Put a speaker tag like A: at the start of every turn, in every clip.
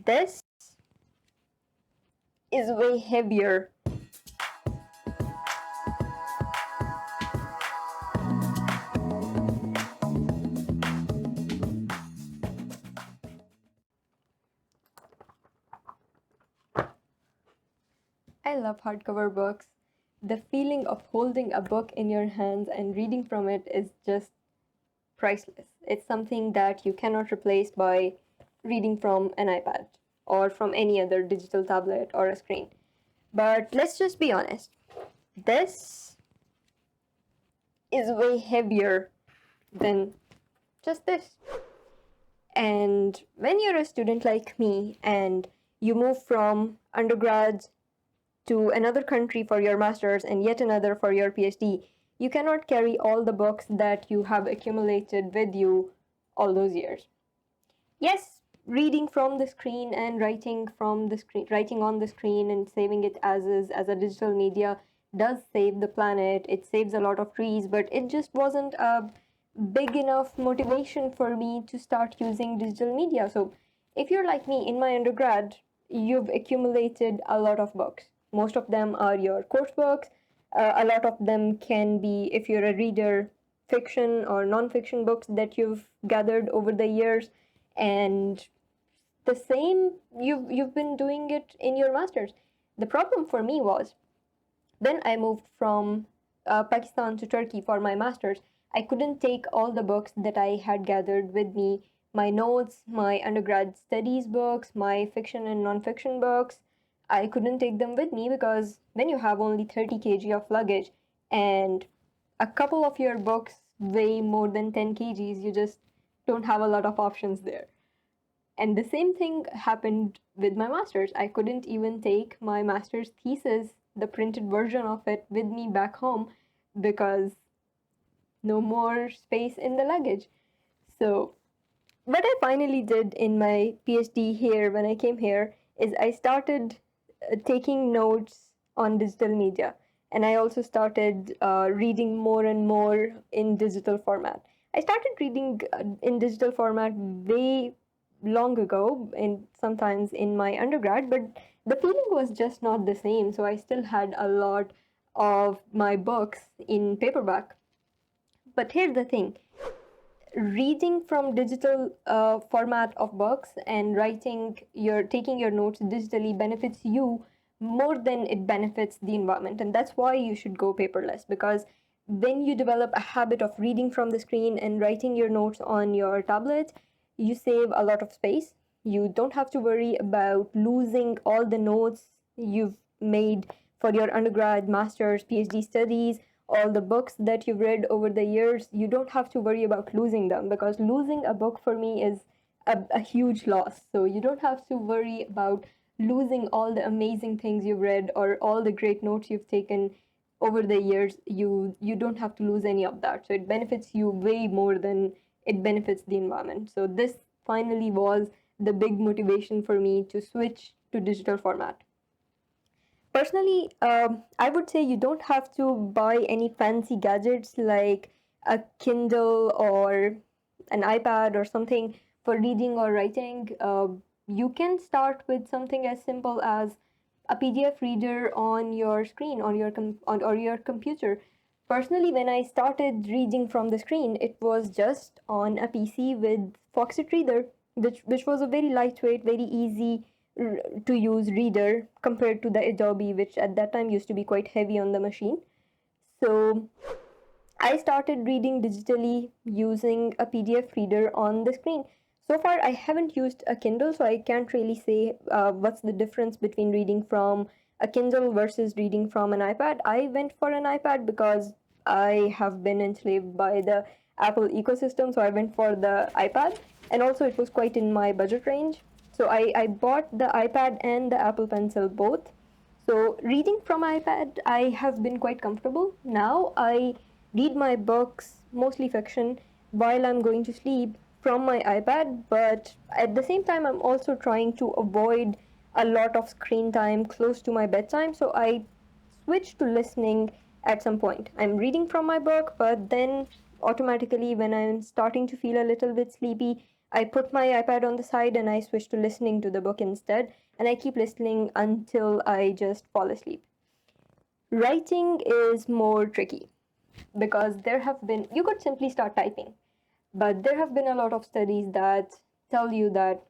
A: This is way heavier. I love hardcover books. The feeling of holding a book in your hands and reading from it is just priceless. It's something that you cannot replace by reading from an iPad or from any other digital tablet or a screen. But let's just be honest. This is way heavier than just this. And when you're a student like me and you move from undergrad to another country for your master's and yet another for your PhD, you cannot carry all the books that you have accumulated with you all those years. Yes, reading from the screen and writing on the screen and saving it as is as a digital media does save the planet. It saves a lot of trees, but it just wasn't a big enough motivation for me to start using digital media. So if you're like me in my undergrad, you've accumulated a lot of books. Most of them are your course books. A lot of them can be, if you're a reader, fiction or non-fiction books that you've gathered over the years. And the same, you've been doing it in your masters. The problem for me was when I moved from Pakistan to Turkey for my masters, I couldn't take all the books that I had gathered with me, my notes, my undergrad studies books, my fiction and non-fiction books. I couldn't take them with me because when you have only 30 kg of luggage and a couple of your books weigh more than 10 kgs, you just don't have a lot of options there. And the same thing happened with my master's. I couldn't even take my master's thesis, the printed version of it, with me back home because no more space in the luggage. So, what I finally did in my PhD here when I came here is I started taking notes on digital media. And I also started reading more and more in digital format. I started reading in digital format way long ago, and sometimes in my undergrad, but the feeling was just not the same. So I still had a lot of my books in paperback. But here's the thing, reading from digital format of books and taking your notes digitally benefits you more than it benefits the environment. And that's why you should go paperless, because when you develop a habit of reading from the screen and writing your notes on your tablet, you save a lot of space. You don't have to worry about losing all the notes you've made for your undergrad, master's, PhD studies, all the books that you've read over the years. You don't have to worry about losing them, because losing a book for me is a huge loss. So you don't have to worry about losing all the amazing things you've read or all the great notes you've taken over the years. You don't have to lose any of that. So it benefits you way more than it benefits the environment. So this finally was the big motivation for me to switch to digital format. Personally, I would say you don't have to buy any fancy gadgets like a Kindle or an iPad or something for reading or writing. You can start with something as simple as a PDF reader on your screen, on or your computer. Personally, when I started reading from the screen, it was just on a PC with Foxit Reader, which was a very lightweight, very easy to use reader compared to the Adobe, which at that time used to be quite heavy on the machine. So I started reading digitally using a PDF reader on the screen. So far, I haven't used a Kindle, so I can't really say what's the difference between reading from a Kindle versus reading from an iPad. I went for an iPad because I have been enslaved by the Apple ecosystem, so I went for the iPad, and also it was quite in my budget range. So I bought the iPad and the Apple Pencil both. So reading from iPad, I have been quite comfortable. Now I read my books, mostly fiction, while I'm going to sleep from my iPad, but at the same time, I'm also trying to avoid a lot of screen time close to my bedtime. So I switch to listening at some point. I'm reading from my book, but then automatically, when I'm starting to feel a little bit sleepy, I put my iPad on the side and I switch to listening to the book instead, and I keep listening until I just fall asleep. Writing is more tricky because you could simply start typing, but there have been a lot of studies that tell you that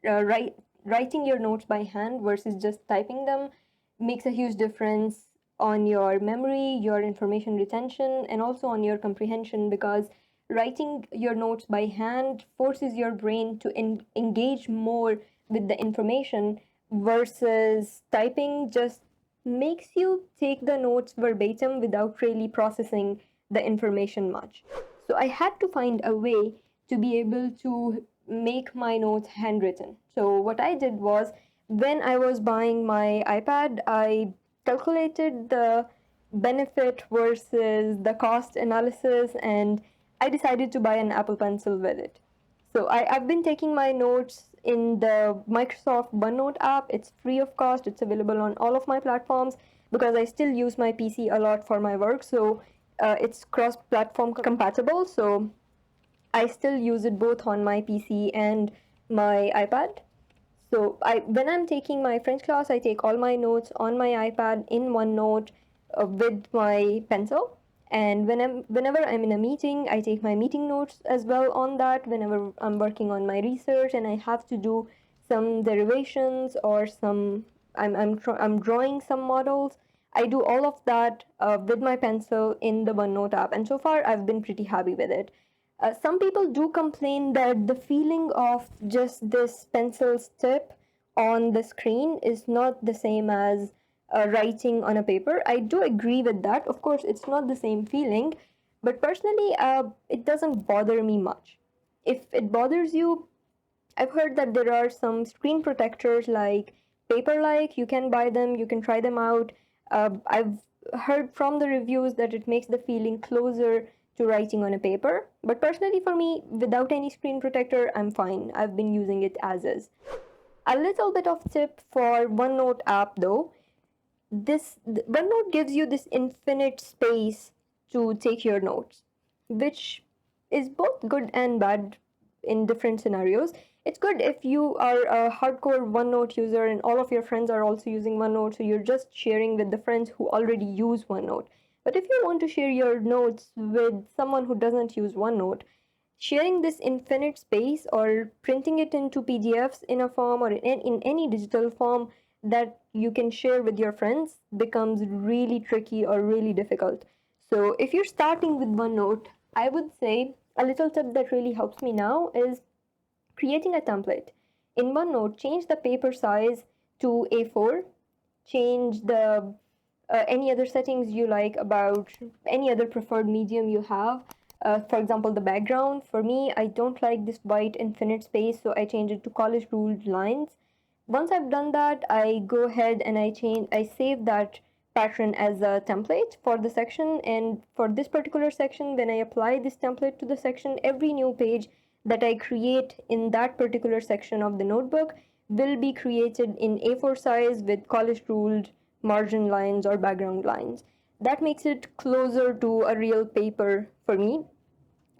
A: uh, write, writing your notes by hand versus just typing them makes a huge difference on your memory, your information retention, and also on your comprehension, because writing your notes by hand forces your brain to engage more with the information, versus typing just makes you take the notes verbatim without really processing the information much. So I had to find a way to be able to make my notes handwritten. So what I did was, when I was buying my iPad, I calculated the benefit versus the cost analysis, and I decided to buy an Apple Pencil with it. So I've been taking my notes in the Microsoft OneNote app. It's free of cost. It's available on all of my platforms because I still use my PC a lot for my work. So it's cross-platform compatible. So I still use it both on my PC and my iPad. So when I'm taking my French class, I take all my notes on my iPad in OneNote with my pencil. And whenever I'm in a meeting, I take my meeting notes as well on that. Whenever I'm working on my research and I have to do some derivations or I'm drawing some models, I do all of that with my pencil in the OneNote app. And so far, I've been pretty happy with it. Some people do complain that the feeling of just this pencil's tip on the screen is not the same as writing on a paper. I do agree with that. Of course, it's not the same feeling, but personally, it doesn't bother me much. If it bothers you, I've heard that there are some screen protectors like Paperlike. You can buy them, you can try them out. I've heard from the reviews that it makes the feeling closer to writing on a paper. But personally, for me, without any screen protector, I'm fine. I've been using it as is. A little bit of tip for OneNote app though. OneNote gives you this infinite space to take your notes, which is both good and bad in different scenarios. It's good if you are a hardcore OneNote user and all of your friends are also using OneNote, so you're just sharing with the friends who already use OneNote. But if you want to share your notes with someone who doesn't use OneNote, sharing this infinite space or printing it into PDFs in a form or in any digital form that you can share with your friends becomes really tricky or really difficult. So if you're starting with OneNote, I would say a little tip that really helps me now is creating a template. In OneNote, change the paper size to A4, change the any other settings you like about any other preferred medium you have. For example, the background. For me, I don't like this white infinite space, so I change it to college ruled lines. Once I've done that, I go ahead and I save that pattern as a template for the section. And for this particular section, when I apply this template to the section, every new page that I create in that particular section of the notebook will be created in A4 size with college ruled margin lines or background lines. That makes it closer to a real paper for me.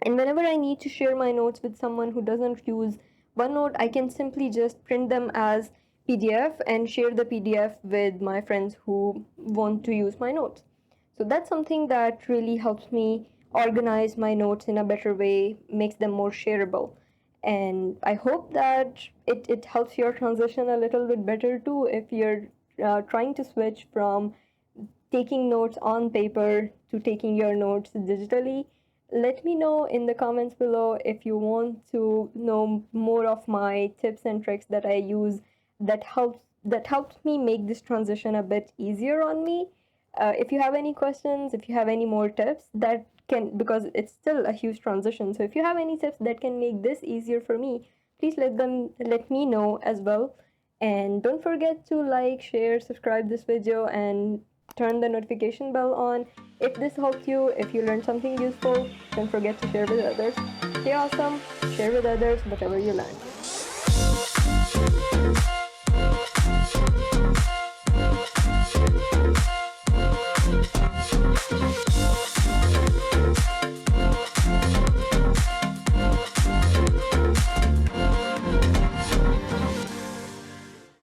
A: And whenever I need to share my notes with someone who doesn't use OneNote, I can simply just print them as PDF and share the PDF with my friends who want to use my notes. So that's something that really helps me organize my notes in a better way, makes them more shareable. And I hope that it helps your transition a little bit better too if you're trying to switch from taking notes on paper to taking your notes digitally. Let me know in the comments below if you want to know more of my tips and tricks that I use that helps me make this transition a bit easier on me. If you have any questions, if you have any more tips that can, because it's still a huge transition, so if you have any tips that can make this easier for me, please let me know as well. And don't forget to like, share, subscribe this video, and turn the notification bell on. If this helped you, if you learned something useful, don't forget to share with others. Stay awesome, share with others whatever you learned.